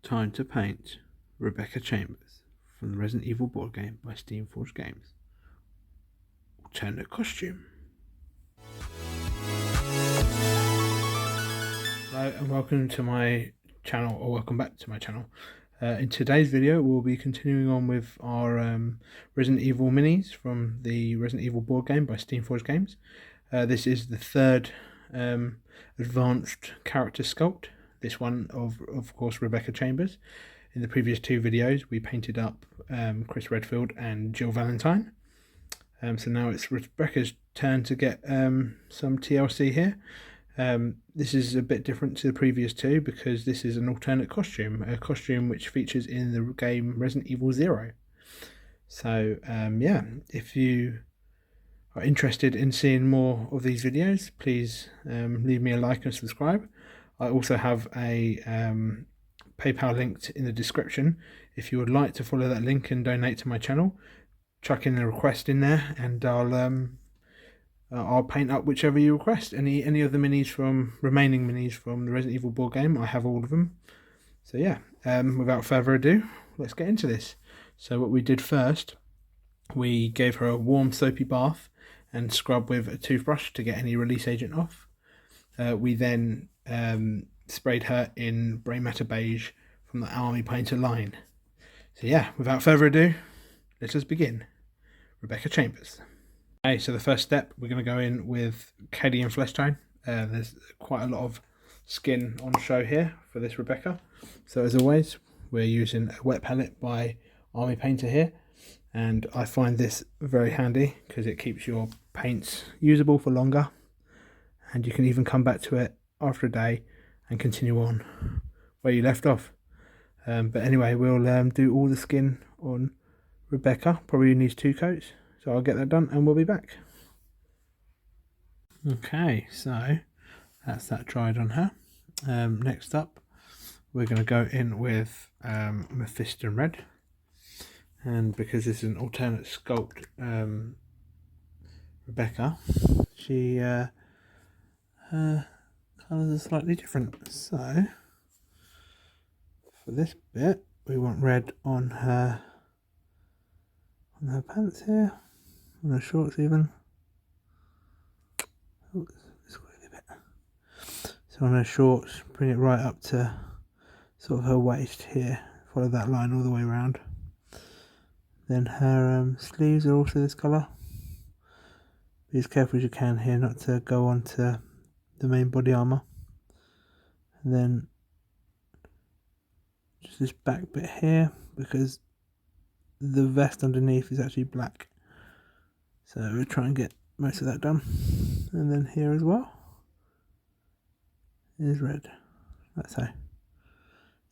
Time to paint Rebecca Chambers from the Resident Evil Boardgame by Steamforged Games. Alternate costume. Hello and welcome to my channel, or welcome back to my channel. In today's video we'll be continuing on with our Resident Evil minis from the Resident Evil Boardgame by Steamforged Games. This is the third advanced character sculpt. This one of course Rebecca Chambers. In the previous two videos we painted up Chris Redfield and Jill Valentine. So now it's Rebecca's turn to get some TLC here. This is a bit different to the previous two because this is an alternate costume, a costume which features in the game Resident Evil 0. So yeah, if you are interested in seeing more of these videos, please leave me a like and subscribe. I also have a PayPal linked in the description. If you would like to follow that link and donate to my channel, chuck in a request in there and I'll paint up whichever you request. Any of the remaining minis from the Resident Evil board game, I have all of them. So yeah, without further ado, let's get into this. So what we did first, we gave her a warm soapy bath and scrub with a toothbrush to get any release agent off. We then sprayed her in Brainmatter Beige from the Army Painter line. So yeah, without further ado, let us begin. Rebecca Chambers. Okay, so the first step, we're going to go in with Cadian Fleshtone. There's quite a lot of skin on show here for this Rebecca. So as always, we're using a wet palette by Army Painter here. And I find this very handy because it keeps your paints usable for longer. And you can even come back to it after a day and continue on where you left off. But anyway, we'll do all the skin on Rebecca. Probably needs 2 coats. So I'll get that done and we'll be back. Okay, so that's that dried on her. Next up, we're going to go in with Mephiston Red. And because this is an alternate sculpt Rebecca, she her colours are slightly different. So for this bit, we want red on her pants here. On her shorts even. Oh, this way a bit. So on her shorts, bring it right up to sort of her waist here. Follow that line all the way around. Then her sleeves are also this colour. Be as careful as you can here not to go onto the main body armour. And then just this back bit here, because the vest underneath is actually black. So we'll try and get most of that done. And then here as well is red. That's how. So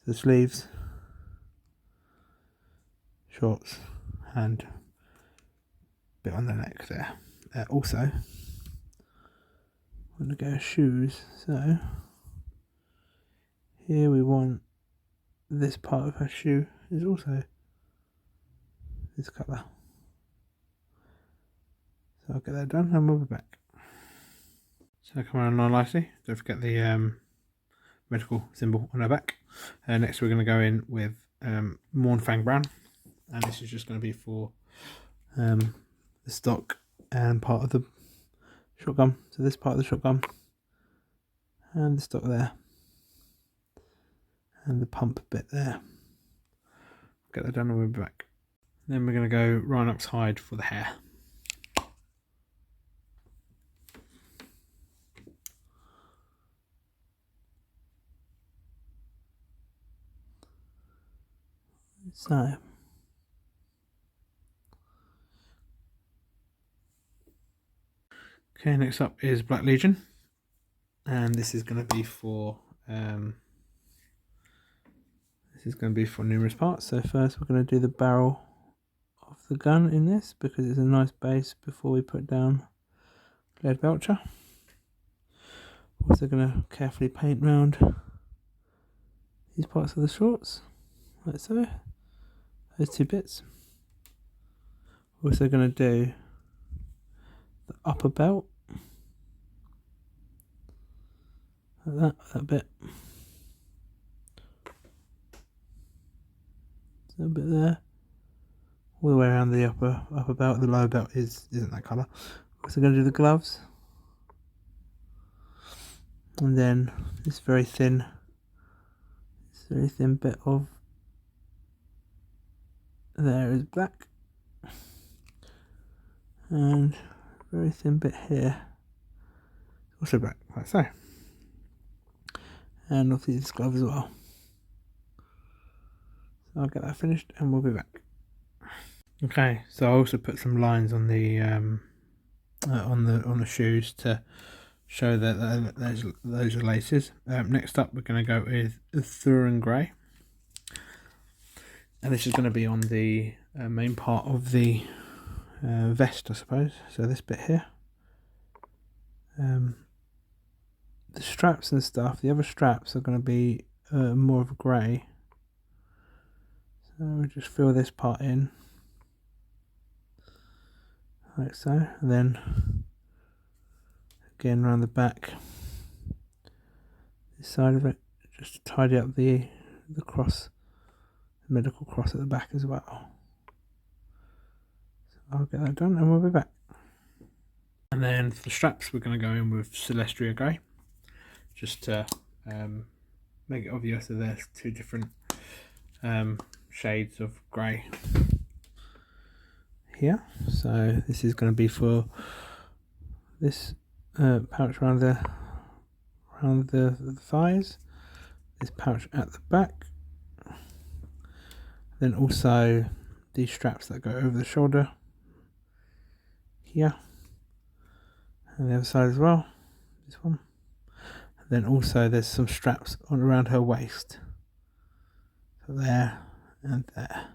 the sleeves, shorts, and bit on the neck there. Also, I'm going to go shoes. So here we want this part of her shoe is also this colour. So I'll get that done and we'll be back. So come on nicely. Don't forget the medical symbol on her back. Next we're going to go in with Mournfang Brown. And this is just going to be for the stock and part of the shotgun. So this part of the shotgun and the stock there. And the pump bit there. Get that done and we'll be back. Then we're going to go Rhinox Hide for the hair. So okay, next up is Black Legion, and this is going to be for numerous parts. So first we're going to do the barrel of the gun in this because it's a nice base before we put down Leadbelcher. Also going to carefully paint round these parts of the shorts, like so. Those 2 bits. Also going to do the upper belt, like that bit. a bit there, all the way around the upper belt. The lower belt isn't that colour. So I'm going to do the gloves, and then this very thin bit of there is black, and very thin bit here also black, like so. And obviously this glove as well. So I'll get that finished and we'll be back. Okay, so I also put some lines on the shoes to show that those are laces. Next up, we're going to go with Ulthuan Grey, and this is going to be on the main part of the vest, I suppose. So this bit here, the straps and stuff. The other straps are going to be more of a grey. So we'll just fill this part in, like so, and then again around the back, this side of it, just to tidy up the cross, the medical cross at the back as well. So I'll get that done and we'll be back. And then for the straps, we're going to go in with Celestia Grey, just to make it obvious that there's two different shades of grey here. So this is going to be for this pouch around the thighs, this pouch at the back, then also these straps that go over the shoulder here, and the other side as well, this one. And then also there's some straps on around her waist, so there and there.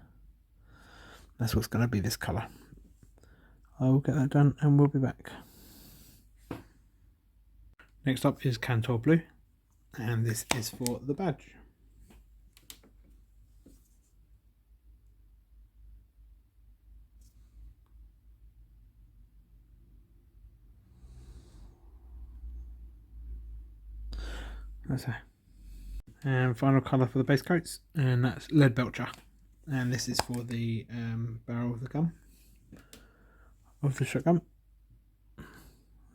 That's what's going to be this colour. I will get that done and we'll be back. Next up is Kantor Blue, and this is for the badge. Okay. And final colour for the base coats, and that's Leadbelcher, and this is for the barrel of the gun, of the shotgun.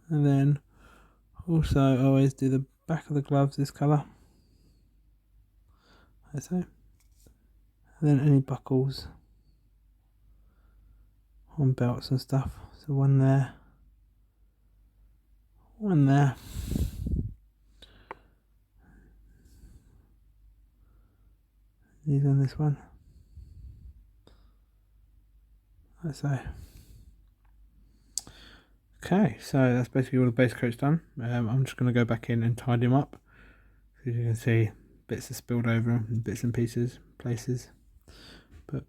And then also I always do the back of the gloves this colour, like so, and then any buckles on belts and stuff, so one there, one there, these on this one, like so. Okay, so that's basically all the base coats done. I'm just going to go back in and tidy them up. As you can see, bits are spilled over, bits and pieces, places. But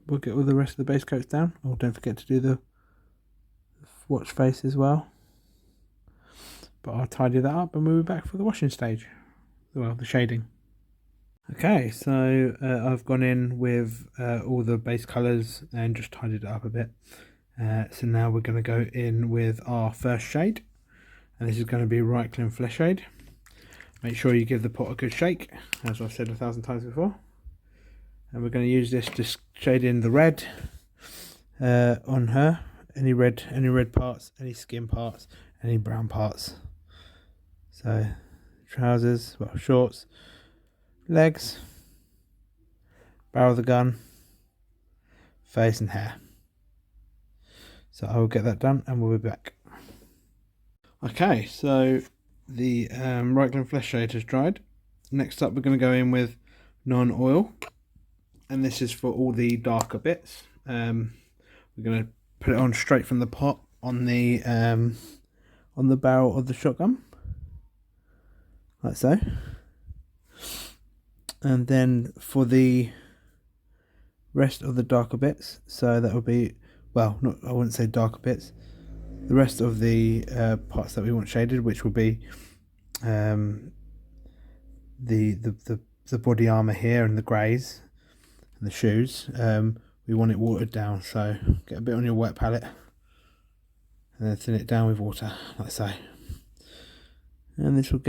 we'll get all the rest of the base coats down. Oh, don't forget to do the watch face as well. But I'll tidy that up and we'll be back for the washing stage. Well, the shading. Okay, so I've gone in with all the base colours and just tidied it up a bit. So now we're going to go in with our first shade, and this is going to be Reikland Fleshshade. Make sure you give the pot a good shake, as I've said 1,000 times before. And we're going to use this to shade in the red on her. Any red parts, any skin parts, any brown parts. So trousers, well, shorts, legs, barrel of the gun, face and hair. So I will get that done and we'll be back. Okay, so the Reikland Fleshshade has dried. Next up we're going to go in with Nuln Oil, and this is for all the darker bits. We're going to put it on straight from the pot on the barrel of the shotgun, like so. And then for the rest of the darker bits, so that will be, well, not, I wouldn't say darker bits, the rest of the parts that we want shaded, which will be the body armour here and the greys and the shoes. We want it watered down, so get a bit on your wet palette and then thin it down with water, like so. And this will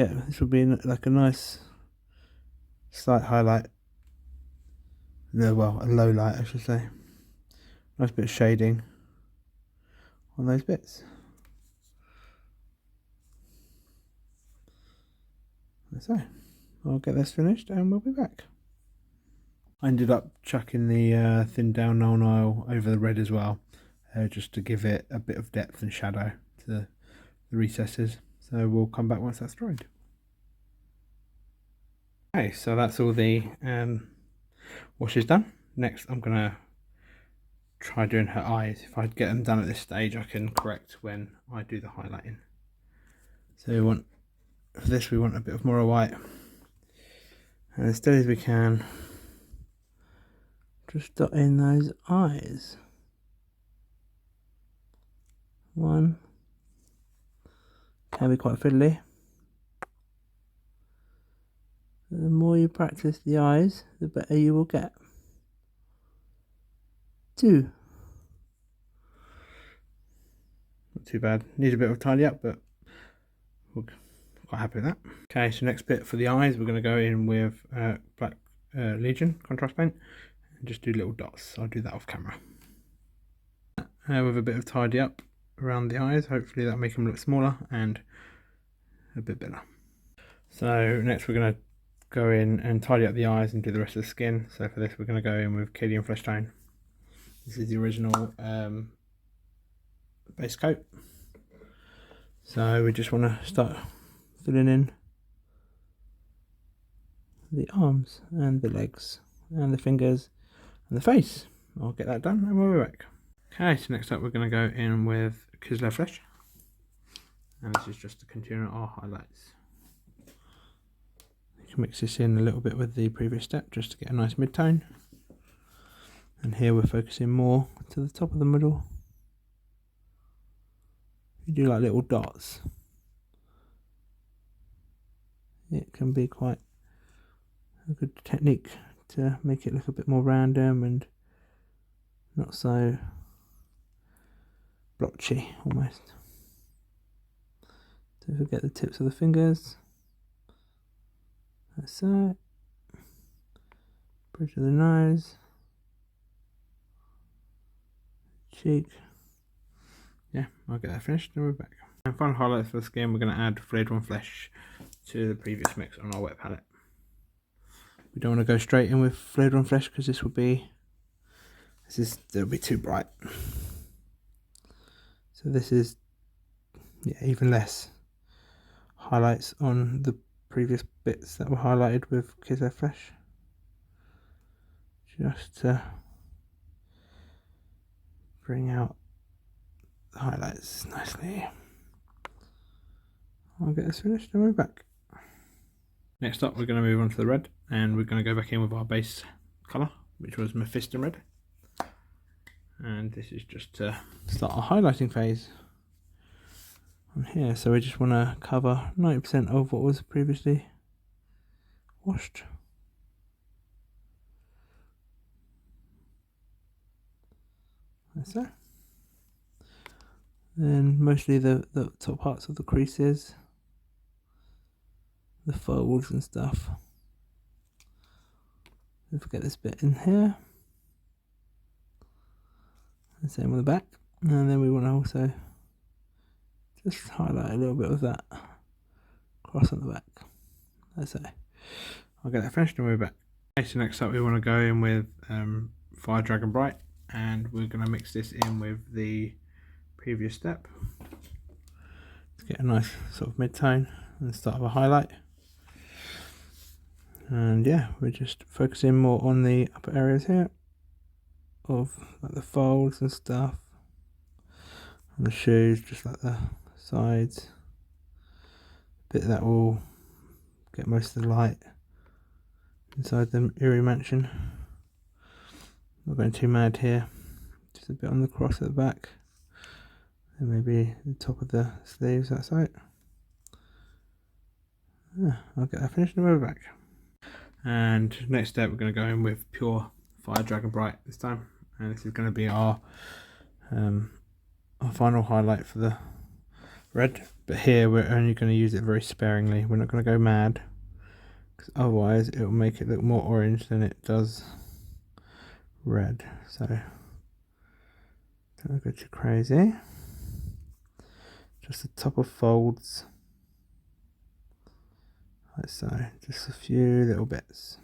be like a nice slight highlight No, well, a low light, I should say. Nice bit of shading on those bits. So, I'll get this finished and we'll be back. I ended up chucking the thinned down Nuln Oil over the red as well, just to give it a bit of depth and shadow to the recesses. So we'll come back once that's dried. Okay, so that's all the washes done. Next I'm going to try doing her eyes. If I get them done at this stage, I can correct when I do the highlighting. So for this we want a bit of Morrow White, and as steady as we can, just dot in those eyes. One, can be quite fiddly. The more you practice the eyes, the better you will get. Two. Not too bad. Needs a bit of a tidy up, but we're quite happy with that. Okay, so next bit for the eyes, we're going to go in with Black Legion contrast paint and just do little dots. I'll do that off camera. With a bit of tidy up around the eyes, hopefully that'll make them look smaller and a bit better. So next we're going to go in and tidy up the eyes and do the rest of the skin. So for this we're going to go in with Cadian Fleshtone. This is the original base coat. So we just want to start filling in the arms and the legs and the fingers and the face. I'll get that done and we'll be back. Okay, so next up we're going to go in with Kislev Flesh, and this is just to continue our highlights. You can mix this in a little bit with the previous step just to get a nice mid-tone, and here we're focusing more to the top of the middle. You do like little dots, it can be quite a good technique to make it look a bit more random and not so blotchy almost. Don't forget the tips of the fingers. That's it. Bridge of the nose. Cheek. Yeah, I'll get that finished and we're back. And final highlights for the skin, we're going to add Flayed One Flesh to the previous mix on our wet palette. We don't want to go straight in with Flayed One Flesh because it'll be too bright. So this is even less highlights on the previous bits that were highlighted with Kislev Flesh, just to bring out the highlights nicely. I'll get this finished and we're back. Next up we're going to move on to the red, and we're going to go back in with our base colour, which was Mephiston Red. And this is just to start our highlighting phase on here. So we just want to cover 90% of what was previously washed. Like so. Then mostly the top parts of the creases, the folds and stuff. Don't forget this bit in here. The same with the back, and then we want to also just highlight a little bit of that cross on the back. That's it. I'll get that finished and we're back. Okay, so next up we want to go in with Fire Dragon Bright, and we're going to mix this in with the previous step to get a nice sort of mid-tone and the start of a highlight. And yeah, we're just focusing more on the upper areas here of like the folds and stuff, and the shoes, just like the sides, bit that will get most of the light inside the eerie mansion. Not going too mad here, just a bit on the cross at the back, and maybe the top of the sleeves. That's it. Yeah, I'll get that finished and we'll be back. And next step we're going to go in with pure Fire Dragon Bright this time, and this is going to be our final highlight for the red, but here we're only going to use it very sparingly. We're not going to go mad, because otherwise it will make it look more orange than it does red, so don't go too crazy. Just the top of folds, like so, just a few little bits.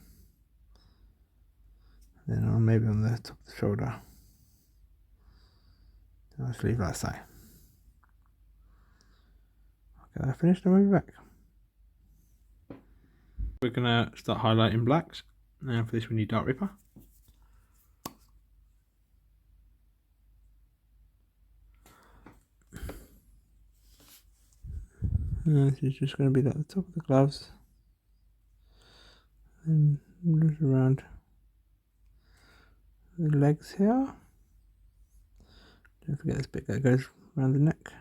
Then maybe on the top of the shoulder. I'll just leave that so. Okay, that finished, and we'll be back. We're gonna start highlighting blacks. Now for this we need Dark Reaper. And this is just going to be like the top of the gloves, and just around the legs here. Don't forget this bit that goes around the neck.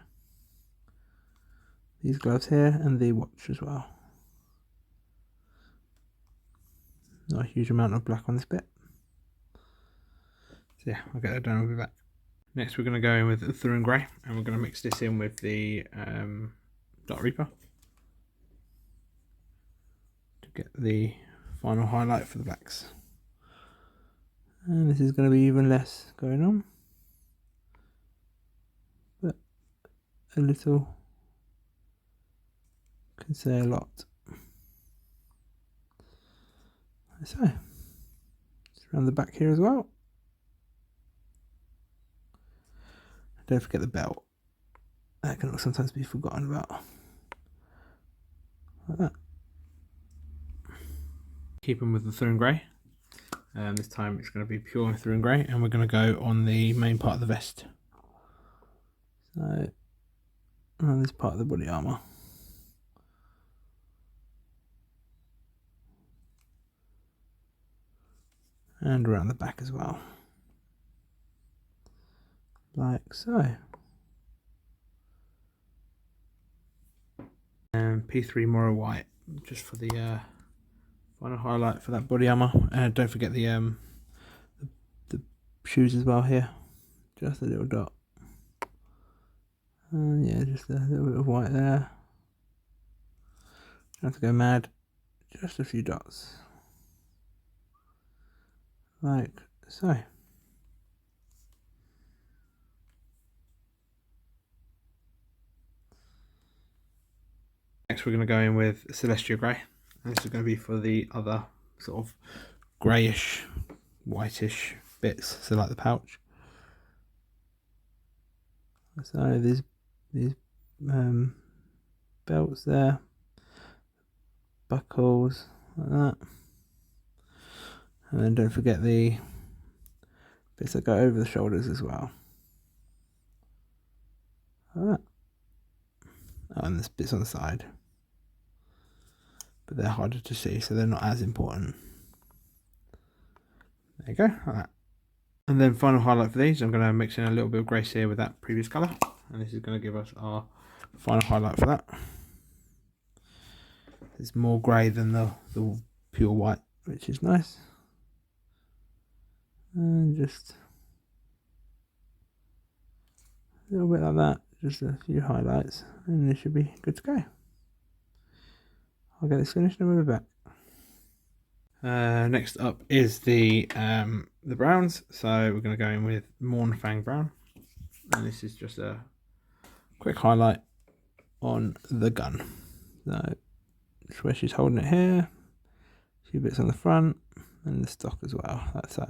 These gloves here, and the watch as well. Not a huge amount of black on this bit. So yeah, I'll get that done, I'll be back. Next we're going to go in with Ulthuan Grey, and we're going to mix this in with the Dark Reaper to get the final highlight for the blacks. And this is going to be even less going on, but a little can say a lot. So, just around the back here as well. Don't forget the belt. That can sometimes be forgotten about. Like that. Keep them with the Ulthuan Grey. This time it's going to be pure Ulthuan Grey, and we're going to go on the main part of the vest. So, on this part of the body armour. And around the back as well. Like so. And P3 Morrow White, just for the final highlight for that body armour. And don't forget the shoes as well here. Just a little dot. And yeah, just a little bit of white there. Don't have to go mad. Just a few dots. Like so. Next we're going to go in with Celestia Grey, and this is going to be for the other sort of greyish, whitish bits, so like the pouch. So these belts there, buckles like that, and then don't forget the bits that go over the shoulders as well. Like that. Oh, and there's bits on the side, but they're harder to see, so they're not as important. There you go, like that. And then final highlight for these, I'm going to mix in a little bit of grey seer with that previous colour, and this is going to give us our final highlight for that. It's more grey than the pure white, which is nice. And just a little bit like that, just a few highlights, and this should be good to go. I'll get this finished and we'll be back. Next up is the browns, so we're going to go in with Mournfang Brown, and this is just a quick highlight on the gun. So just where she's holding it here, a few bits on the front, and the stock as well. That's so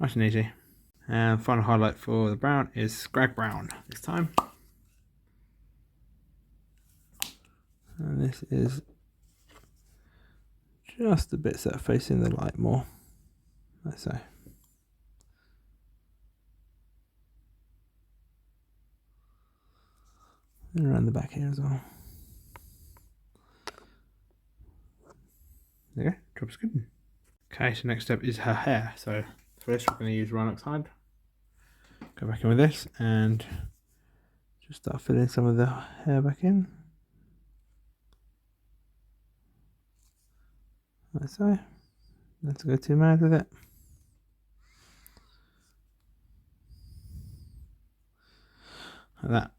nice and easy. And final highlight for the brown is Skrag Brown this time. And this is just the bits that are facing the light more, like so. And around the back here as well. There you go, job's good. Okay, so next up is her hair. So for this we're going to use Rhinox Hide. Go back in with this and just start filling some of the hair back in. Like so. Not to go too mad with it. Like that.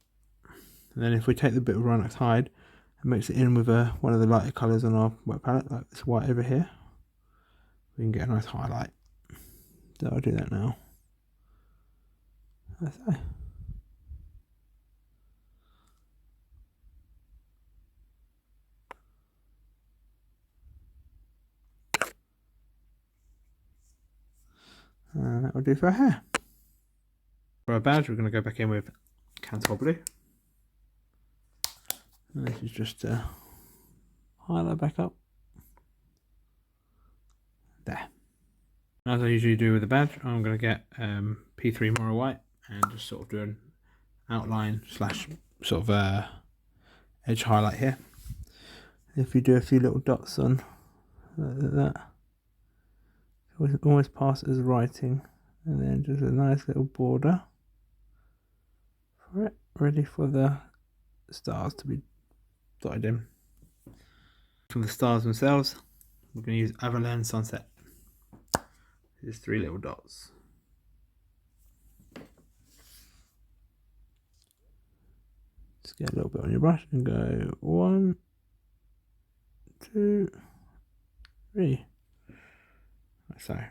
And then if we take the bit of Rhinox Hide and mix it in with one of the lighter colours on our wet palette, like this white over here, we can get a nice highlight. So I'll do that now. That's it. And that will do for our hair. For our badge, we're going to go back in with Kantor Blue. And this is just to highlight back up. There. As I usually do with the badge, I'm going to get P3 Morrow White and just sort of do an outline slash sort of edge highlight here. If you do a few little dots on like that, it almost pass as writing, and then just a nice little border for it, ready for the stars to be dotted in. For the stars themselves, we're going to use Averland Sunset. There's 3 little dots. Just get a little bit on your brush and go 1, 2, 3. Like so. I'm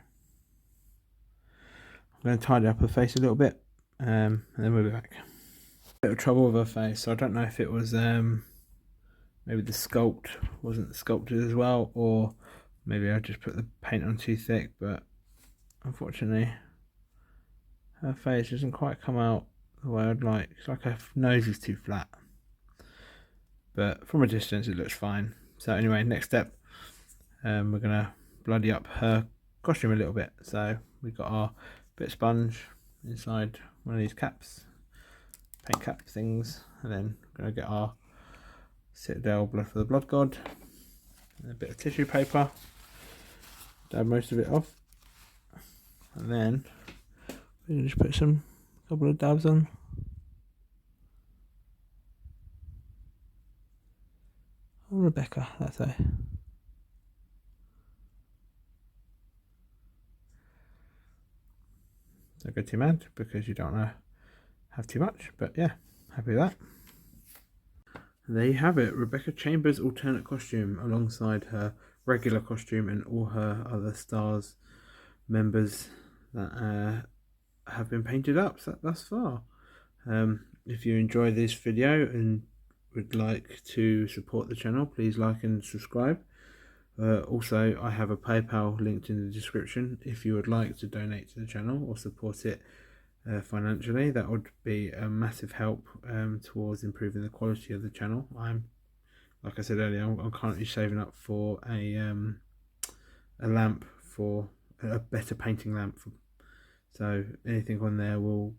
going to tidy up her face a little bit, and then we'll be back. A bit of trouble with her face, so I don't know if it was maybe the sculpt wasn't sculpted as well, or maybe I just put the paint on too thick, but unfortunately her face doesn't quite come out the way I'd like. It's like her nose is too flat, but from a distance it looks fine. So anyway, next step, we're gonna bloody up her costume a little bit. So we've got our bit of sponge inside one of these caps, paint cap things, and then we're gonna get our Citadel Blood for the Blood God, and a bit of tissue paper, dab most of it off, and then we can just put a couple of dabs on. Oh, Rebecca, that's it. Don't go too mad because you don't want to have too much, but yeah, happy with that. There you have it, Rebecca Chambers' alternate costume alongside her regular costume and all her other stars members that have been painted up thus far. If you enjoy this video and would like to support the channel, please like and subscribe. Also, I have a PayPal linked in the description if you would like to donate to the channel or support it financially. That would be a massive help towards improving the quality of the channel. Like I said earlier, I'm currently saving up for a lamp, for a better painting lamp, so anything on there will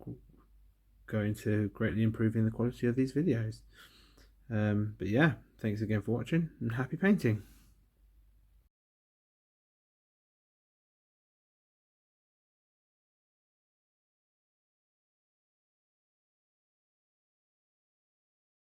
go into greatly improving the quality of these videos. But yeah, thanks again for watching and happy painting.